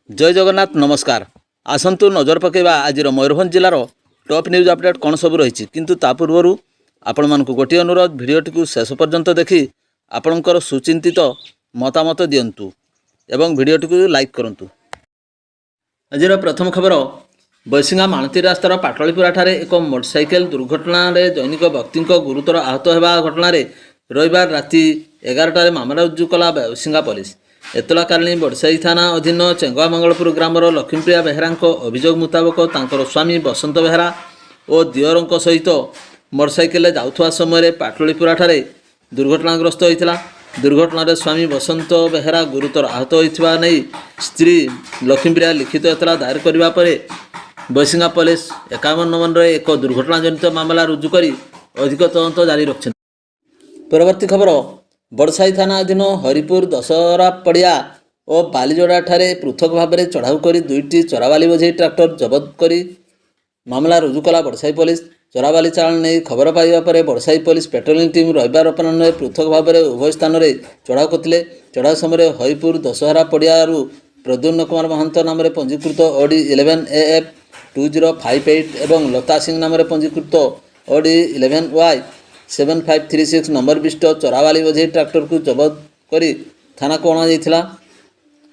जय जगन्नाथ नमस्कार। आसतु नजर पकेबा आज मयूरभंज जिलार टॉप न्यूज अपडेट कौन सब रही किंतु ता पूर्वर आपण मानक गोटे अनुरोध भिडियोटी को शेष पर्यंत देखि आपणकर सुचिंतित मतामत दियंतु एवं भिडियोटी को लाइक करंतु। आज प्रथम खबर बैसिंगा माणती रास्तार पाटलीपुरा ठारे एक मोटरसाइकेल दुर्घटना दैनिक व्यक्ति गुरुतर आहत होगा घटना रविवार राति 11टार मामला रुजु कला बैसिंगा पुलिस। एतलाकारिणी बड़साई थाना अधीन चेंगुआ मंगलपुर ग्रामर लक्ष्मीप्रिया बेहरा अभियोग मुताबक तांकर स्वामी बसंत बेहरा और दियोर सहित मोटरसाइकेल जाऊथवा समय पाटलीपुरा ठारे दुर्घटनाग्रस्त होता। दुर्घटन स्वामी बसंत बेहरा गुरुतर आहत होता नहीं स्त्री लक्ष्मीप्रिया लिखित एतला दायर करने पर बैसिंगा पुलिस 51 नंबर एक दुर्घटना जनित मामला रुजु कर अधिक तदंत जारी रखिंट। परवर्ती खबर बड़साई थाना अधीन हरिपुर दशहरा पड़िया और बालीजोड़ा ठारे पृथक भाव में चढ़ाऊ कर दुईटी चोराबाली बोझे ट्रैक्टर जबत कर मामला रुजु कला बड़साई पुलिस। चोराबाली चालाण नहीं खबर पाइबा पर बड़साई पुलिस पेट्रोलिंग टीम रविवार अपराह्न पृथक भाव में उभय स्थान में चढ़ाऊ करते। चढ़ाऊ समय हरिपुर दशहरा पड़िया प्रद्युम्न कुमार महंत नाम पंजीकृत ऑडी 11 AF 2058 एवं लता सिंह नाम पंजीकृत ऑडी 11Y 7536 नंबर विशिष्ट चोराबाली बोझे ट्रैक्टर को जबत कर थाना को अणा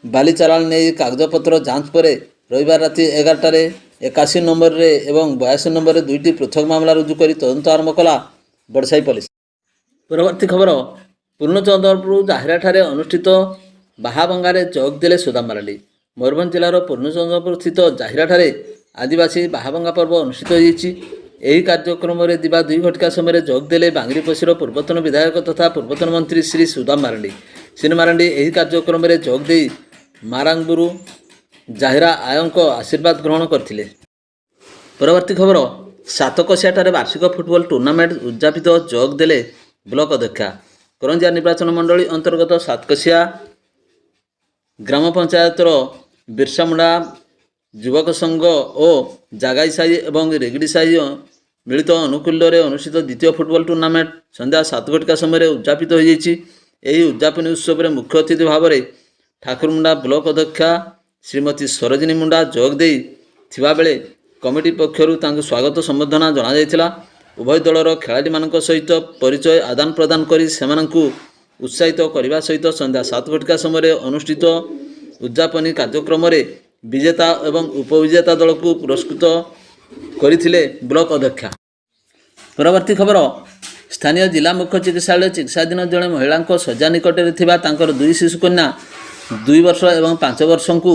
बाली चालाण नहीं कागजपत्र जांच पर रविवार राति 11टार 81 नंबर रे एवं 82 नंबर रे दुईटी पृथक मामला रुजु कर तदंत आरंभ कला बड़साई पुलिस। परवर्ती खबर पूर्णचंद्रपुर जाहिरा ठारे अनुष्ठित बाहाबंगारे जोग देले सुदाम मारांडी। मयूरभंज जिलार पूर्णचंद्रपुर स्थित जाहिरा ठारे आदिवासी बाहाबंगा पर्व अनुष्ठित होईछि। यही कार्यक्रम में दिवा 2 घटिका समय जोग देले बांगरीपोशीर पूर्वतन विधायक तथा पूर्वतन मंत्री श्री सुदाम मारांडी। श्री मारांडी यही कार्यक्रम में जोग दे मारांगुरु जाहिरा आयों आशीर्वाद ग्रहण करथिले। परवर्ती खबर सातकोशियाठारे वार्षिक फुटबॉल टूर्नामेंट उद्यापित जोग देले ब्लॉक अध्यक्षा। करंजिया निर्वाचन मंडली अंतर्गत सातकोशिया ग्राम पंचायतर बिरसामुंडा युवक संघ और जागाई साई एवं रेगड़ी साई मिलित अनुकूल्य अनुष्ठित द्वितीय फुटबॉल टूर्नामेंट संध्या 7 घटिका समय उद्यापित हो उद्यापनी उत्सव में मुख्य अतिथि भाव में ठाकुरमुंडा ब्लॉक अध्यक्षा श्रीमती सरोजिनी मुंडा जोग दे थिबा बेले कमिटी पक्षरु तांको स्वागत संबर्धना जणा जायतिला। उभय दलर खेलाड़ी मानक सहित परिचय आदान प्रदान करी सेमानंकु उत्साहित करने सहित संध्या 7 घटिका समय अनुष्ठित उद्यापनी कार्यक्रम में विजेता एवं उपविजेता दल को पुरस्कृत करथिले ब्लॉक अध्यक्षा। परवर्ती खबर स्थानीय जिला मुख्य चिकित्सालय चिकित्साधीन जड़े महिला शज्या निकटରେ ଥିବା ତାଙ୍କର 2 शिशु कन्या 2 वर्ष एवं 5 वर्ष को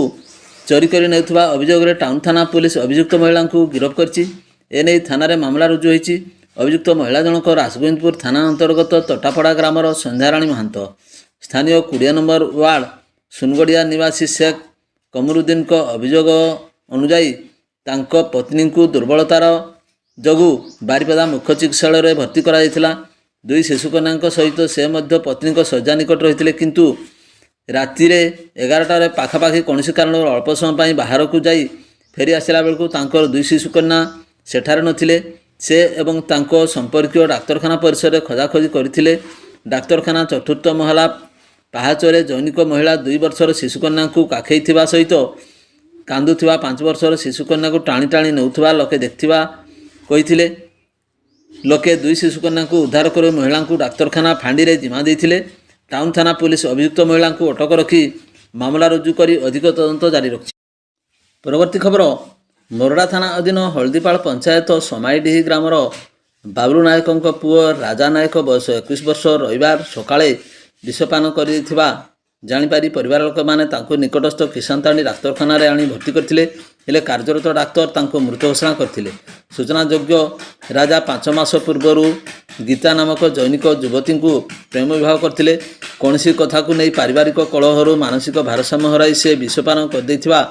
चोरी कर नेउଥିବା अभियोगरे टाउन थाना पुलिस अभियुक्त महिला को गिरफ्त करछि। एने थाना रे मामला रुजु होईछि। अभियुक्त महिला जनक राजगोविंदपुर थाना अंतर्गत तटापड़ा ग्रामर संध्याराणी महंत। स्थानीय 20 नंबर वार्ड सुनगड़िया निवासी शेख कमरुद्दीन को अभियोग अनुजाई तांको पत्नी को दुर्बलतार जगु बारिपदा मुख्य चिकित्सालय भर्ती कराइथिला। 2 शिशुकन्या सहित से मध्य पत्नी को शज्या निकट रही किंतु राति 11टार पाखापाखि कौन कारण अल्प समय बाहर को जाई फेरी आसला बेलू तांकर 2 शिशुकन्या सेठारे नथिले। से एवं तांको संपर्कीय डाक्तरखाना परिसर खोजाखोजी करथिले। डाक्तरखाना चतुर्थ महला पाहाचरे जैनिक महिला 2 वर्षर शिशुकन्या को काखई थिबा सहित कांदुथिबा 5 वर्षर शिशुकन्या को टाणी टाणी नेउथिबा लोके देखथिबा कहिथिले। लोके 2 शिशुकन्या को उद्धार कर महिला को डाक्तरखाना फांडी रे जिमा देथिले। टाउन थाना पुलिस अभियुक्त महिला को अटक रखी मामला रुजु कर अधिक तदंत जारी रखी। परवर्ती खबर मोरडा थाना अधीन हलदीपाल पंचायत समाईडीही ग्रामर बाबलू नायकों पुओ राजा नायक बयस 21 वर्ष रविवार सकाळे विषपान करिथिबा जानिपारी परिवार लोक माने तांको निकटस्थ किसानताणी डाक्तरखाना रे आनी भर्ती करथिले। हेले कार्यरत डाक्तर तांको मृत घोषणा करथिले। सूचनायोग्य राजा 5 मास पूर्व गीता नामक जैनिक युवती को प्रेम विवाह करथिले। कौनसी कथा को नहीं पारिवारिक कलहरु मानसिक भारसाम्य हराई से विषपान करदेथिबा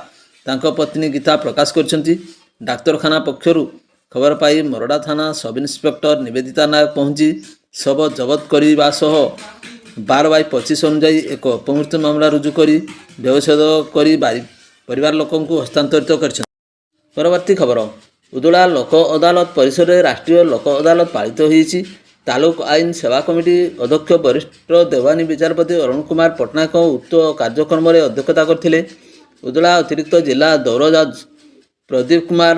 तांको पत्नी गीता प्रकाश करछंती। डाक्तरखाना पक्षरु खबर पाई मोरडा थाना सब इन्स्पेक्टर निवेदिता नायक पहुंची शव जबत करने सह 12/25 अनुजाई एक अपमृत्यु मामला रुजु करी व्यवच्छेद करी परिवार लोकों को हस्तांतरित कर। परवर्ती खबर उदुला लोक अदालत परिसर में राष्ट्रीय लोक अदालत पालित होईछि। तालुक आईन सेवा कमिटी अध्यक्ष वरिष्ठ देवानी विचारपति अरुण कुमार पट्टनायक उक्त कार्यक्रम में अध्यक्षता करथिले। ଉଦଳା ଅତିରିକ୍ତ ଜିଲ୍ଲା ଦୌର ଜଜ୍ ପ୍ରଦୀପ କୁମାର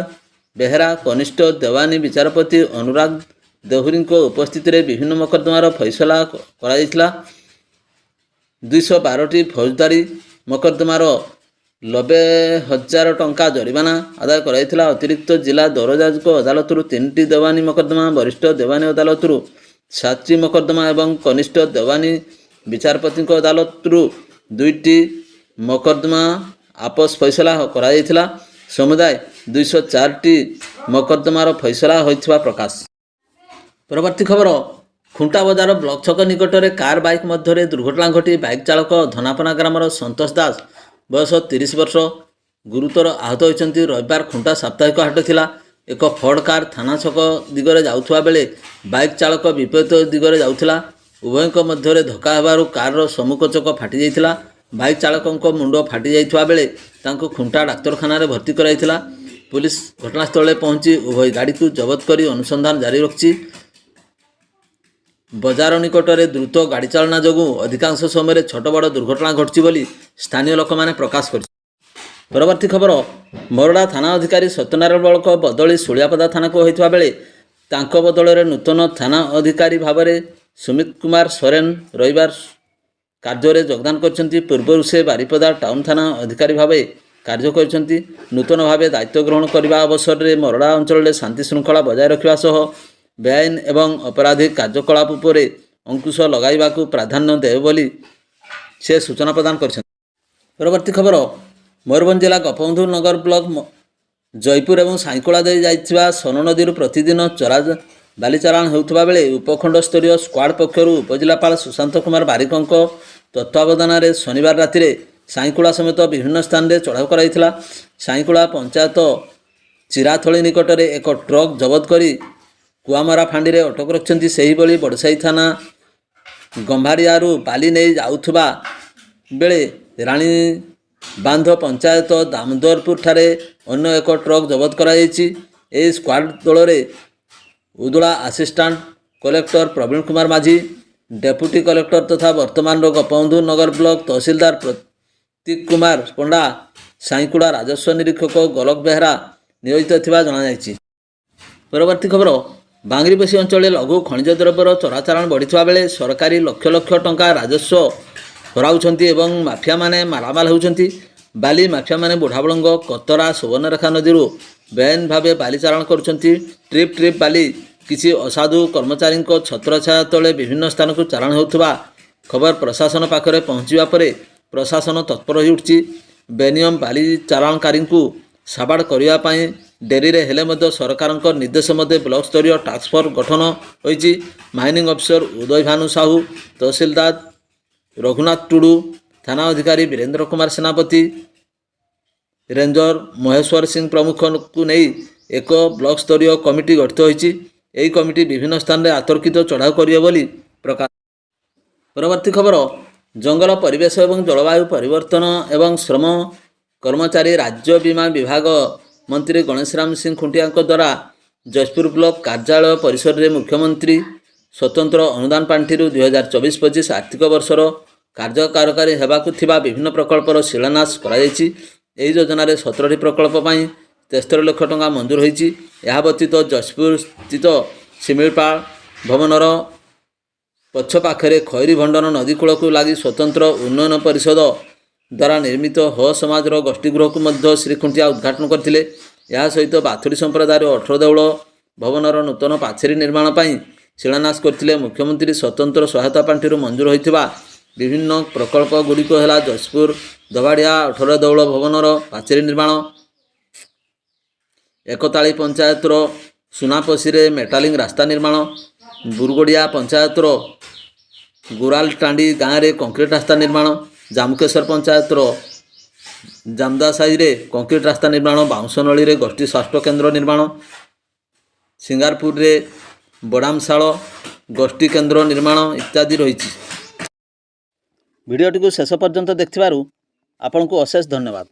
ବେହେରା, କନିଷ୍ଠ ଦେୱାନୀ ବିଚାରପତି ଅନୁରାଗ ଦେହୁରୀଙ୍କ ଉପସ୍ଥିତିରେ ବିଭିନ୍ନ ମକଦ୍ଦମାର ଫଇସଲା କରାଯାଇଥିଲା। 212ଟି ଫୌଜଦାରୀ ମକଦ୍ଦମାର 90,000 ଟଙ୍କା ଜରିମାନା ଆଦାୟ କରାଯାଇଥିଲା। ଅତିରିକ୍ତ ଜିଲ୍ଲା ଦୌର ଜଜ୍ଙ୍କ ଅଦାଲତରୁ 3ଟି ଦେୱାନୀ ମକଦ୍ଦମା, ବରିଷ୍ଠ ଦେୱାନୀ ଅଦାଲତରୁ 7ଟି ମକଦ୍ଦମା ଏବଂ କନିଷ୍ଠ ଦେୱାନୀ ବିଚାରପତିଙ୍କ ଅଦାଲତରୁ 2ଟି ମକଦ୍ଦମା ଆପସ ଫଇସଲା କରାଯାଇଥିଲା। ସମୁଦାୟ 204ଟି ମକଦ୍ଦମାର ଫଇସଲା ହୋଇଥିବା ପ୍ରକାଶ। ପରବର୍ତ୍ତୀ ଖବର, ଖୁଣ୍ଟା ବଜାର ବ୍ଲକ ଛକ ନିକଟରେ କାର ବାଇକ୍ ମଧ୍ୟରେ ଦୁର୍ଘଟଣା ଘଟି ବାଇକ୍ ଚାଳକ ଧନାପନା ଗ୍ରାମର ସନ୍ତୋଷ ଦାସ ବୟସ 30 ବର୍ଷ ଗୁରୁତର ଆହତ ହୋଇଛନ୍ତି। ରବିବାର ଖୁଣ୍ଟା ସାପ୍ତାହିକ ହାଟ ଥିଲା। ଏକ ଫୋର୍ଡ କାର ଥାନା ଛକ ଦିଗରେ ଯାଉଥିବା ବେଳେ ବାଇକ୍ ଚାଳକ ବିପରୀତ ଦିଗରେ ଯାଉଥିଲା। ଉଭୟଙ୍କ ମଧ୍ୟରେ ଧକ୍କା ହେବାରୁ କାରର ସମ୍ମୁଖ ଚକ ଫାଟି ଯାଇଥିଲା। ବାଇକ୍ ଚାଳକଙ୍କ ମୁଣ୍ଡ ଫାଟି ଯାଇଥିବା ବେଳେ ତାଙ୍କୁ ଖୁଣ୍ଟା ଡାକ୍ତରଖାନାରେ ଭର୍ତ୍ତି କରାଯାଇଥିଲା। ପୁଲିସ ଘଟଣାସ୍ଥଳରେ ପହଞ୍ଚି ଉଭୟ ଗାଡ଼ିକୁ ଜବତ କରି ଅନୁସନ୍ଧାନ ଜାରି ରଖିଛି। ବଜାର ନିକଟରେ ଦ୍ରୁତ ଗାଡ଼ି ଚାଳନା ଯୋଗୁଁ ଅଧିକାଂଶ ସମୟରେ ଛୋଟ ବଡ଼ ଦୁର୍ଘଟଣା ଘଟୁଛି ବୋଲି ସ୍ଥାନୀୟ ଲୋକମାନେ ପ୍ରକାଶ କରିଛନ୍ତି। ପରବର୍ତ୍ତୀ ଖବର, ମରଡ଼ା ଥାନା ଅଧିକାରୀ ସତ୍ୟନାରାୟଣ ବଳକ ବଦଳି ସୁଳିଆପଦା ଥାନାକୁ ହୋଇଥିବା ବେଳେ ତାଙ୍କ ବଦଳରେ ନୂତନ ଥାନା ଅଧିକାରୀ ଭାବରେ ସୁମିତ କୁମାର ସୋରେନ ରବିବାର କାର୍ଯ୍ୟରେ ଯୋଗଦାନ କରିଛନ୍ତି। ପୂର୍ବରୁ ସେ ବାରିପଦା ଟାଉନ ଥାନା ଅଧିକାରୀ ଭାବେ କାର୍ଯ୍ୟ କରିଛନ୍ତି। ନୂତନ ଭାବେ ଦାୟିତ୍ୱ ଗ୍ରହଣ କରିବା ଅବସରରେ ମରଡ଼ା ଅଞ୍ଚଳରେ ଶାନ୍ତି ଶୃଙ୍ଖଳା ବଜାୟ ରଖିବା ସହ ବେଆଇନ ଏବଂ ଅପରାଧିକ କାର୍ଯ୍ୟକଳାପ ଉପରେ ଅଙ୍କୁଶ ଲଗାଇବାକୁ ପ୍ରାଧାନ୍ୟ ଦେବେ ବୋଲି ସେ ସୂଚନା ପ୍ରଦାନ କରିଛନ୍ତି। ପରବର୍ତ୍ତୀ ଖବର, ମୟୂରଭଞ୍ଜ ଜିଲ୍ଲା ଗୋପବନ୍ଧୁ ନଗର ବ୍ଲକ ଜୟପୁର ଏବଂ ସାଇଁକୁଳା ଦେଇ ଯାଇଥିବା ସୋନ ନଦୀରୁ ପ୍ରତିଦିନ ବାଲି ଚାଲାଣ ହେଉଥିବା ବେଳେ ଉପଖଣ୍ଡ ସ୍ତରୀୟ ସ୍କ୍ୱାଡ୍ ପକ୍ଷରୁ ଉପଜିଲ୍ଲାପାଳ ସୁଶାନ୍ତ କୁମାର ବାରିକଙ୍କ ତତ୍ତ୍ୱାବଧାନରେ ଶନିବାର ରାତିରେ ସାଇଁକୁଳା ସମେତ ବିଭିନ୍ନ ସ୍ଥାନରେ ଚଢ଼ାଉ କରାଯାଇଥିଲା। ସାଇଁକୁଳା ପଞ୍ଚାୟତ ଚିରାଥଳି ନିକଟରେ ଏକ ଟ୍ରକ୍ ଜବତ କରି କୁଆମରା ଫାଣ୍ଡିରେ ଅଟକ ରଖିଛନ୍ତି। ସେହିଭଳି ବଡ଼ସାହି ଥାନା ଗମ୍ଭାରିଆରୁ ବାଲି ନେଇ ଯାଉଥିବା ବେଳେ ରାଣୀବାନ୍ଧ ପଞ୍ଚାୟତ ଦାମୋଦରପୁର ଠାରେ ଅନ୍ୟ ଏକ ଟ୍ରକ୍ ଜବତ କରାଯାଇଛି। ଏହି ସ୍କ୍ୱାଡ୍ ଦଳରେ ଉଦଳା ଆସିଷ୍ଟାଣ୍ଟ କଲେକ୍ଟର ପ୍ରବୀଣ କୁମାର ମାଝୀ, ଡେପୁଟି କଲେକ୍ଟର ତଥା ବର୍ତ୍ତମାନର ଗୋପବନ୍ଧୁ ନଗର ବ୍ଲକ ତହସିଲଦାର ପ୍ରତୀକ କୁମାର ପଣ୍ଡା, ସାଇଁକୁଳା ରାଜସ୍ୱ ନିରୀକ୍ଷକ ଗୋଲକ ବେହେରା ନିୟୋଜିତ ଥିବା ଜଣାଯାଇଛି। ପରବର୍ତ୍ତୀ ଖବର, ବାଙ୍ଗିରିପୋଷି ଅଞ୍ଚଳରେ ଲଘୁ ଖଣିଜ ଦ୍ରବ୍ୟର ଚୋରାଚାଲାଣ ବଢ଼ିଥିବା ବେଳେ ସରକାରୀ ଲକ୍ଷ ଲକ୍ଷ ଟଙ୍କା ରାଜସ୍ୱ ହରାଉଛନ୍ତି ଏବଂ ମାଫିଆମାନେ ମାଲାମାଲ ହେଉଛନ୍ତି। ବାଲି ମାଫିଆମାନେ ବୁଢ଼ାବଳଙ୍ଗ, କତରା, ସୁବର୍ଣ୍ଣରେଖା ନଦୀରୁ ବେଆଇନ ଭାବେ ବାଲି ଚାଲାଣ କରୁଛନ୍ତି। ଟ୍ରିପ୍ ବାଲି କିଛି ଅସାଧୁ କର୍ମଚାରୀଙ୍କ ଛତ୍ରଛାୟା ତଳେ ବିଭିନ୍ନ ସ୍ଥାନକୁ ଚାଲାଣ ହେଉଥିବା ଖବର ପ୍ରଶାସନ ପାଖରେ ପହଞ୍ଚିବା ପରେ ପ୍ରଶାସନ ତତ୍ପର ହୋଇଉଠିଛି। ବେନିୟମ ବାଲି ଚାଲାଣକାରୀଙ୍କୁ ସାବାଡ଼ କରିବା ପାଇଁ ଡେରିରେ ହେଲେ ମଧ୍ୟ ସରକାରଙ୍କ ନିର୍ଦ୍ଦେଶ ମତେ ବ୍ଲକ ସ୍ତରୀୟ ଟାସ୍କଫୋର୍ସ ଗଠନ ହୋଇଛି। ମାଇନିଂ ଅଫିସର ଉଦୟ ଭାନୁ ସାହୁ, ତହସିଲଦାର ରଘୁନାଥ ଟୁଡୁ, ଥାନା ଅଧିକାରୀ ବୀରେନ୍ଦ୍ର କୁମାର ସେନାପତି, ରେଞ୍ଜର ମହେଶ୍ୱର ସିଂ ପ୍ରମୁଖଙ୍କୁ ନେଇ ଏକ ବ୍ଲକ ସ୍ତରୀୟ କମିଟି ଗଠିତ ହୋଇଛି। ଏହି କମିଟି ବିଭିନ୍ନ ସ୍ଥାନରେ ଆତର୍କିତ ଚଢ଼ାଉ କରିବେ ବୋଲି ପ୍ରକାଶ। ପରବର୍ତ୍ତୀ ଖବର, ଜଙ୍ଗଲ ପରିବେଶ ଏବଂ ଜଳବାୟୁ ପରିବର୍ତ୍ତନ ଏବଂ ଶ୍ରମ କର୍ମଚାରୀ ରାଜ୍ୟ ବୀମା ବିଭାଗ ମନ୍ତ୍ରୀ ଗଣେଶରାମ ସିଂ ଖୁଣ୍ଟିଆଙ୍କ ଦ୍ୱାରା ଜୟପୁର ବ୍ଲକ କାର୍ଯ୍ୟାଳୟ ପରିସରରେ ମୁଖ୍ୟମନ୍ତ୍ରୀ ସ୍ୱତନ୍ତ୍ର ଅନୁଦାନ ପାଣ୍ଠିରୁ 2024-25 ଆର୍ଥିକ ବର୍ଷର କାର୍ଯ୍ୟକାରୀ ହେବାକୁ ଥିବା ବିଭିନ୍ନ ପ୍ରକଳ୍ପର ଶିଳାନ୍ୟାସ କରାଯାଇଛି। ଏହି ଯୋଜନାରେ 17ଟି ପ୍ରକଳ୍ପ ପାଇଁ 73 ଲକ୍ଷ ଟଙ୍କା ମଞ୍ଜୁର ହୋଇଛି। ଏହା ବ୍ୟତୀତ ଯଶପୁର ସ୍ଥିତ ଶିମିଳିପାଳ ଭବନର ପଛ ପାଖରେ ଖଇରୀ ଭଣ୍ଡନ ନଦୀ କୂଳକୁ ଲାଗି ସ୍ୱତନ୍ତ୍ର ଉନ୍ନୟନ ପରିଷଦ ଦ୍ୱାରା ନିର୍ମିତ ହୋ ସମାଜର ଗୋଷ୍ଠୀ ଗୃହକୁ ମଧ୍ୟ ଶ୍ରୀ ଖୁଣ୍ଟିଆ ଉଦ୍ଘାଟନ କରିଥିଲେ। ଏହା ସହିତ ବାଥୁଡ଼ି ସମ୍ପ୍ରଦାୟର 18 ଦେଉଳ ଭବନର ନୂତନ ପାଚେରୀ ନିର୍ମାଣ ପାଇଁ ଶିଳାନ୍ୟାସ କରିଥିଲେ। ମୁଖ୍ୟମନ୍ତ୍ରୀ ସ୍ୱତନ୍ତ୍ର ସହାୟତା ପାଣ୍ଠିରୁ ମଞ୍ଜୁର ହୋଇଥିବା ବିଭିନ୍ନ ପ୍ରକଳ୍ପ ଗୁଡ଼ିକ ହେଲା ଯଶପୁର ଦବାଡ଼ିଆ 18 ଦେଉଳ ଭବନର ପାଚେରୀ ନିର୍ମାଣ, ଏକତାଳି ପଞ୍ଚାୟତର ସୁନାପଶିରେ ମେଟାଲିଂ ରାସ୍ତା ନିର୍ମାଣ, ବୁରୁଗଡ଼ିଆ ପଞ୍ଚାୟତର ଗୁରାଲଟାଣ୍ଡି ଗାଁରେ କଂକ୍ରିଟ ରାସ୍ତା ନିର୍ମାଣ, ଜାମୁକେଶ୍ୱର ପଞ୍ଚାୟତର ଜାମଦାସାହିରେ କଂକ୍ରିଟ ରାସ୍ତା ନିର୍ମାଣ, ବାଉଁଶନଳୀରେ ଗୋଷ୍ଠୀ ସ୍ୱାସ୍ଥ୍ୟ କେନ୍ଦ୍ର ନିର୍ମାଣ, ସିଙ୍ଗାରପୁରରେ ବଡ଼ାମଶାଳ ଗୋଷ୍ଠୀ କେନ୍ଦ୍ର ନିର୍ମାଣ ଇତ୍ୟାଦି ରହିଛି। ଭିଡ଼ିଓଟିକୁ ଶେଷ ପର୍ଯ୍ୟନ୍ତ ଦେଖିଥିବାରୁ ଆପଣଙ୍କୁ ଅଶେଷ ଧନ୍ୟବାଦ।